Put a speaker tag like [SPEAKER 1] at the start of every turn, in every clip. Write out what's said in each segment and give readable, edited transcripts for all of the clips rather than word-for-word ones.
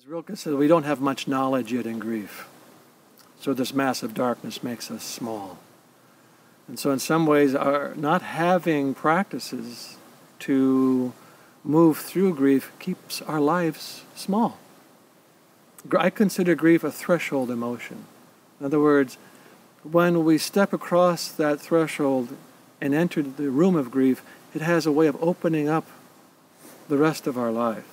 [SPEAKER 1] As Rilke said, we don't have much knowledge yet in grief. So this massive darkness makes us small. And so in some ways, our not having practices to move through grief keeps our lives small. I consider grief a threshold emotion. In other words, when we step across that threshold and enter the room of grief, it has a way of opening up the rest of our life.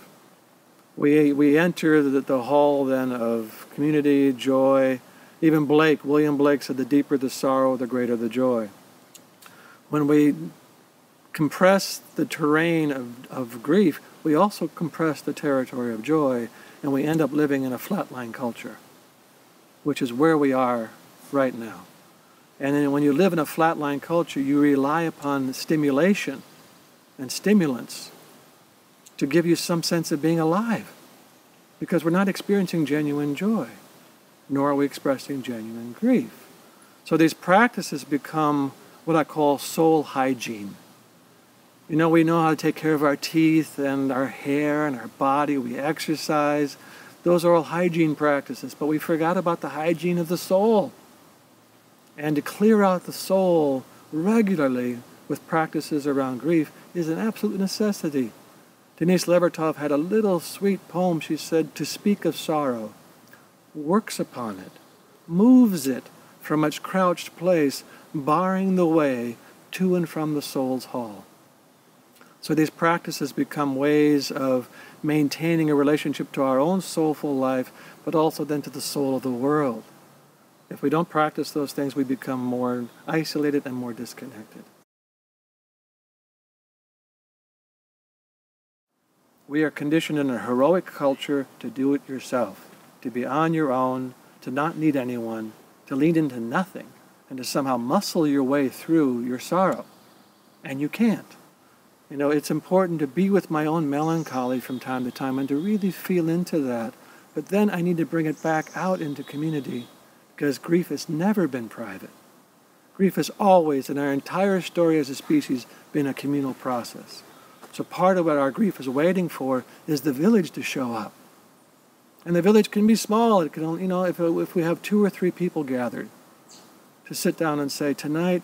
[SPEAKER 1] We enter the hall then of community, joy. Even William Blake said, the deeper the sorrow, the greater the joy. When we compress the terrain of grief, we also compress the territory of joy, and we end up living in a flatline culture, which is where we are right now. And then when you live in a flatline culture, you rely upon stimulation and stimulants to give you some sense of being alive, because we're not experiencing genuine joy, nor are we expressing genuine grief. So these practices become what I call soul hygiene. We know how to take care of our teeth and our hair and our body. We exercise. Those are all hygiene practices, but we forgot about the hygiene of the soul. And to clear out the soul regularly with practices around grief is an absolute necessity. Denise Levertov had a little sweet poem. She said, "To speak of sorrow works upon it, moves it from its crouched place, barring the way to and from the soul's hall." So these practices become ways of maintaining a relationship to our own soulful life, but also then to the soul of the world. If we don't practice those things, we become more isolated and more disconnected. We are conditioned in a heroic culture to do it yourself, to be on your own, to not need anyone, to lean into nothing, and to somehow muscle your way through your sorrow. And you can't. It's important to be with my own melancholy from time to time and to really feel into that. But then I need to bring it back out into community, because grief has never been private. Grief has always, in our entire story as a species, been a communal process. So part of what our grief is waiting for is the village to show up. And the village can be small. It can only, if we have 2 or 3 people gathered, to sit down and say, tonight,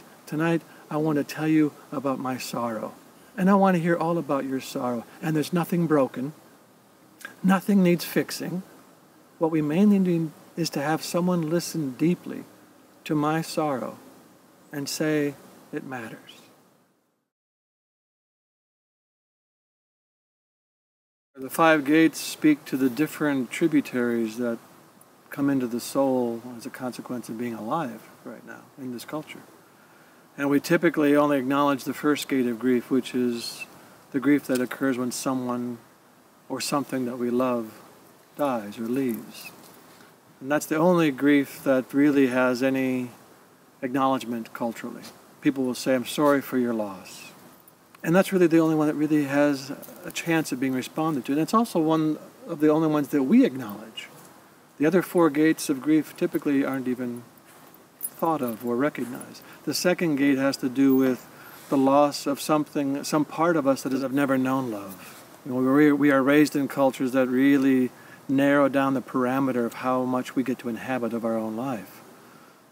[SPEAKER 1] I want to tell you about my sorrow. And I want to hear all about your sorrow. And there's nothing broken. Nothing needs fixing. What we mainly need is to have someone listen deeply to my sorrow and say, it matters. The 5 gates speak to the different tributaries that come into the soul as a consequence of being alive right now in this culture. And we typically only acknowledge the first gate of grief, which is the grief that occurs when someone or something that we love dies or leaves. And that's the only grief that really has any acknowledgement culturally. People will say, I'm sorry for your loss. And that's really the only one that really has a chance of being responded to. And it's also one of the only ones that we acknowledge. The other 4 gates of grief typically aren't even thought of or recognized. The second gate has to do with the loss of something, some part of us that has never known love. We are raised in cultures that really narrow down the parameter of how much we get to inhabit of our own life.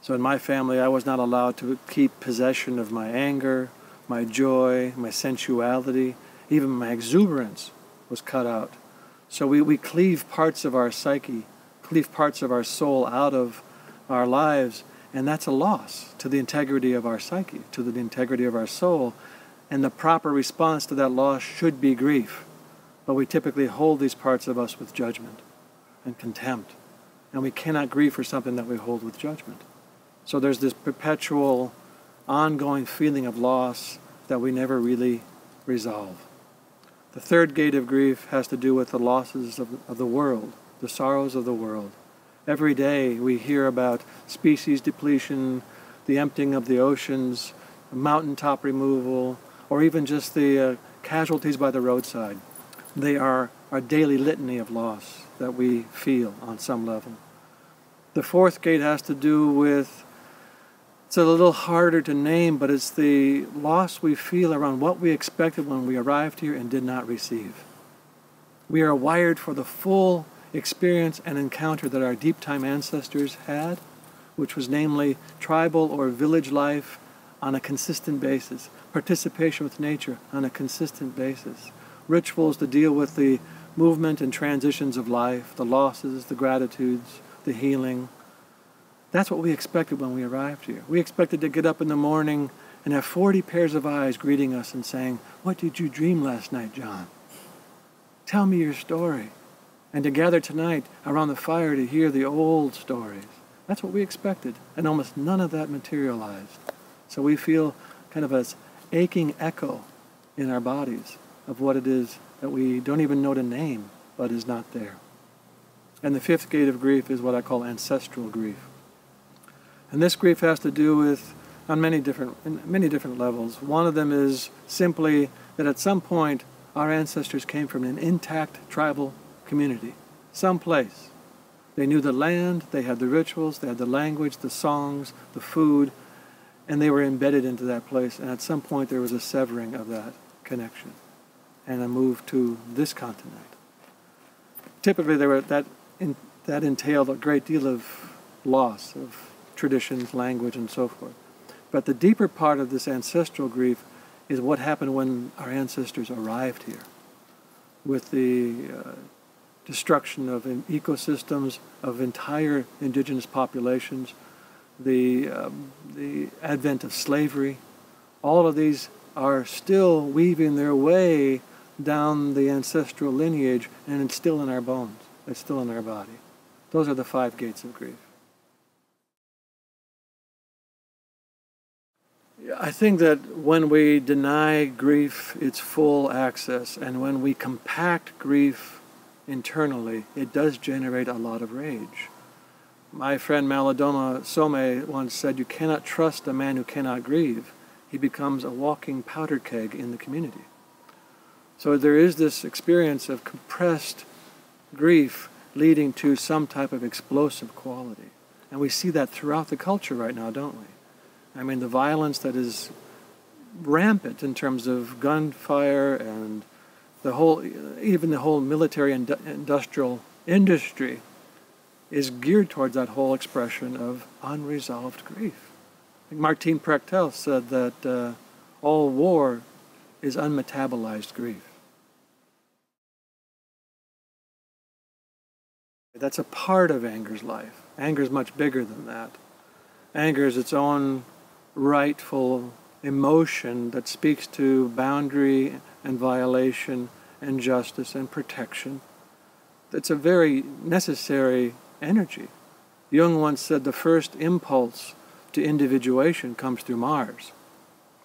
[SPEAKER 1] So in my family, I was not allowed to keep possession of my anger, my joy, my sensuality, even my exuberance was cut out. So we cleave parts of our psyche, cleave parts of our soul out of our lives, and that's a loss to the integrity of our psyche, to the integrity of our soul. And the proper response to that loss should be grief. But we typically hold these parts of us with judgment and contempt. And we cannot grieve for something that we hold with judgment. So there's this perpetual, ongoing feeling of loss that we never really resolve. The third gate of grief has to do with the losses of the world, the sorrows of the world. Every day we hear about species depletion, the emptying of the oceans, mountaintop removal, or even just the casualties by the roadside. They are our daily litany of loss that we feel on some level. The fourth gate has to do with, it's a little harder to name, but it's the loss we feel around what we expected when we arrived here and did not receive. We are wired for the full experience and encounter that our deep time ancestors had, which was namely tribal or village life on a consistent basis, participation with nature on a consistent basis, rituals to deal with the movement and transitions of life, the losses, the gratitudes, the healing. That's what we expected when we arrived here. We expected to get up in the morning and have 40 pairs of eyes greeting us and saying, "What did you dream last night, John? Tell me your story." And to gather tonight around the fire to hear the old stories. That's what we expected, and almost none of that materialized. So we feel kind of an aching echo in our bodies of what it is that we don't even know to name, but is not there. And the fifth gate of grief is what I call ancestral grief. And this grief has to do with, on many different levels. One of them is simply that at some point our ancestors came from an intact tribal community, someplace. They knew the land, they had the rituals, they had the language, the songs, the food, and they were embedded into that place. And at some point there was a severing of that connection and a move to this continent. Typically that entailed a great deal of loss of traditions, language, and so forth. But the deeper part of this ancestral grief is what happened when our ancestors arrived here, with the destruction of ecosystems, of entire indigenous populations, the advent of slavery. All of these are still weaving their way down the ancestral lineage, and it's still in our bones. It's still in our body. Those are the 5 gates of grief. I think that when we deny grief its full access, and when we compact grief internally, it does generate a lot of rage. My friend Malidoma Some once said, "You cannot trust a man who cannot grieve. He becomes a walking powder keg in the community." So there is this experience of compressed grief leading to some type of explosive quality. And we see that throughout the culture right now, don't we? I mean, the violence that is rampant in terms of gunfire and even the whole military and industrial industry is geared towards that whole expression of unresolved grief. I think Martin Prechtel said that all war is unmetabolized grief. That's a part of anger's life. Anger is much bigger than that. Anger is its own rightful emotion that speaks to boundary and violation and justice and protection. It's a very necessary energy. Jung once said the first impulse to individuation comes through Mars.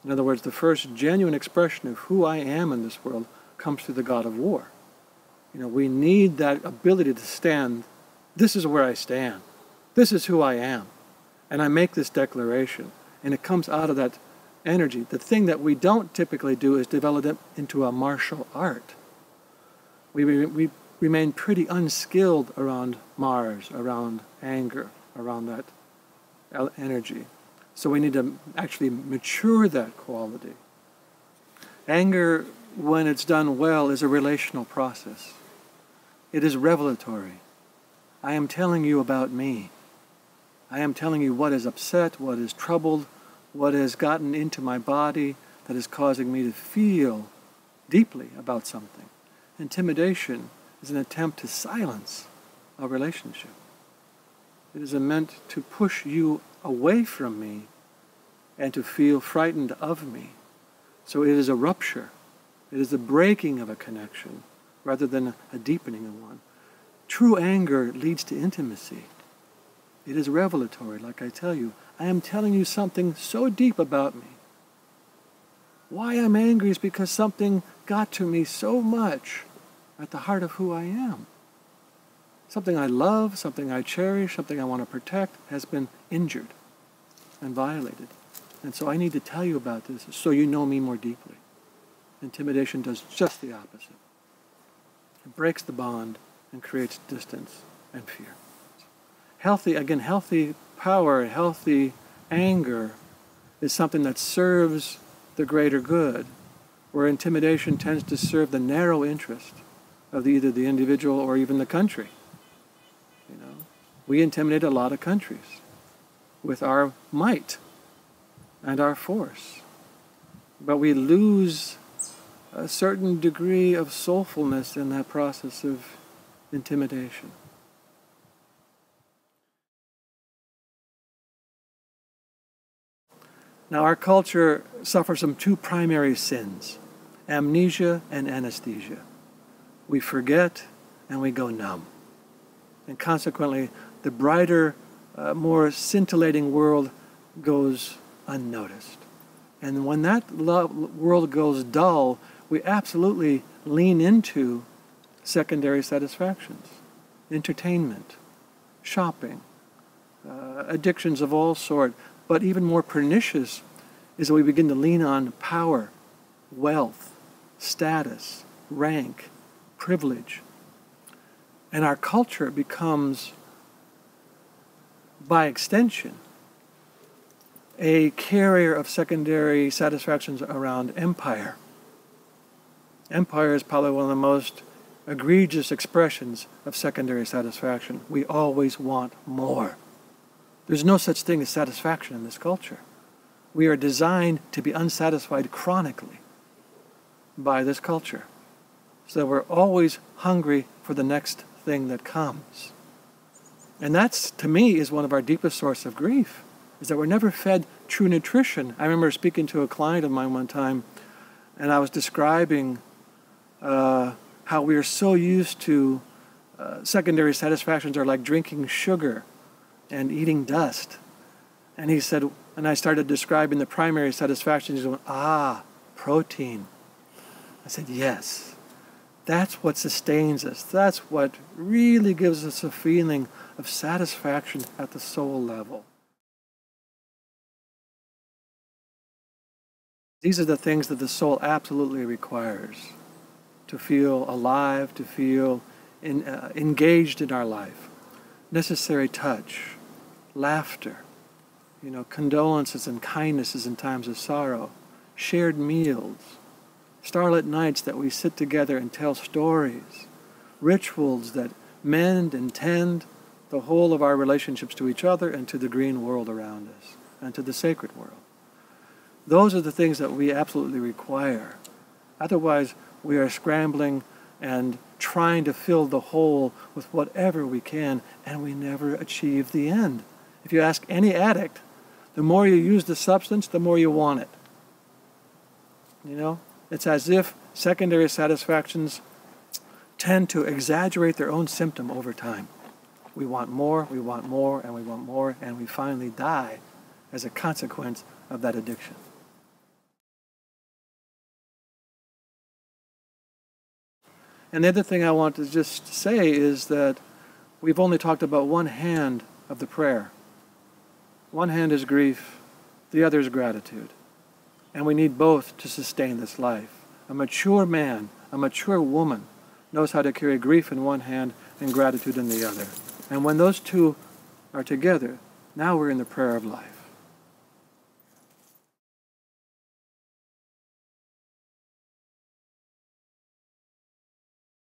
[SPEAKER 1] In other words, the first genuine expression of who I am in this world comes through the god of war. We need that ability to stand. This is where I stand. This is who I am. And I make this declaration. And it comes out of that energy. The thing that we don't typically do is develop it into a martial art. We remain pretty unskilled around Mars, around anger, around that energy. So we need to actually mature that quality. Anger, when it's done well, is a relational process. It is revelatory. I am telling you about me. I am telling you what is upset, what is troubled, what has gotten into my body that is causing me to feel deeply about something. Intimidation is an attempt to silence a relationship. It is meant to push you away from me and to feel frightened of me. So it is a rupture. It is the breaking of a connection rather than a deepening of one. True anger leads to intimacy. It is revelatory, like I tell you. I am telling you something so deep about me. Why I'm angry is because something got to me so much at the heart of who I am. Something I love, something I cherish, something I want to protect has been injured and violated. And so I need to tell you about this so you know me more deeply. Intimidation does just the opposite. It breaks the bond and creates distance and fear. Healthy power, healthy anger is something that serves the greater good, where intimidation tends to serve the narrow interest of either the individual or even the country. We intimidate a lot of countries with our might and our force. But we lose a certain degree of soulfulness in that process of intimidation. Now, our culture suffers from two primary sins: amnesia and anesthesia. We forget and we go numb. And consequently, the brighter, more scintillating world goes unnoticed. And when that world goes dull, we absolutely lean into secondary satisfactions, entertainment, shopping, addictions of all sorts. But even more pernicious is that we begin to lean on power, wealth, status, rank, privilege. And our culture becomes, by extension, a carrier of secondary satisfactions around empire. Empire is probably one of the most egregious expressions of secondary satisfaction. We always want more. There's no such thing as satisfaction in this culture. We are designed to be unsatisfied chronically by this culture. So we're always hungry for the next thing that comes. And that's, to me, is one of our deepest sources of grief, is that we're never fed true nutrition. I remember speaking to a client of mine one time, and I was describing how we are so used to secondary satisfactions are like drinking sugar and eating dust. And he said, and I started describing the primary satisfactions. He went, protein. I said, yes, that's what sustains us. That's what really gives us a feeling of satisfaction at the soul level. These are the things that the soul absolutely requires to feel alive, to feel engaged in our life. Necessary touch, laughter, condolences and kindnesses in times of sorrow, shared meals, starlit nights that we sit together and tell stories, rituals that mend and tend the whole of our relationships to each other and to the green world around us and to the sacred world. Those are the things that we absolutely require. Otherwise, we are scrambling and trying to fill the hole with whatever we can, and we never achieve the end. If you ask any addict, the more you use the substance, the more you want it. It's as if secondary satisfactions tend to exaggerate their own symptom over time. We want more, we want more, and we want more, and we finally die as a consequence of that addiction. And the other thing I want to just say is that we've only talked about one hand of the prayer. One hand is grief, the other is gratitude. And we need both to sustain this life. A mature man, a mature woman knows how to carry grief in one hand and gratitude in the other. And when those two are together, now we're in the prayer of life.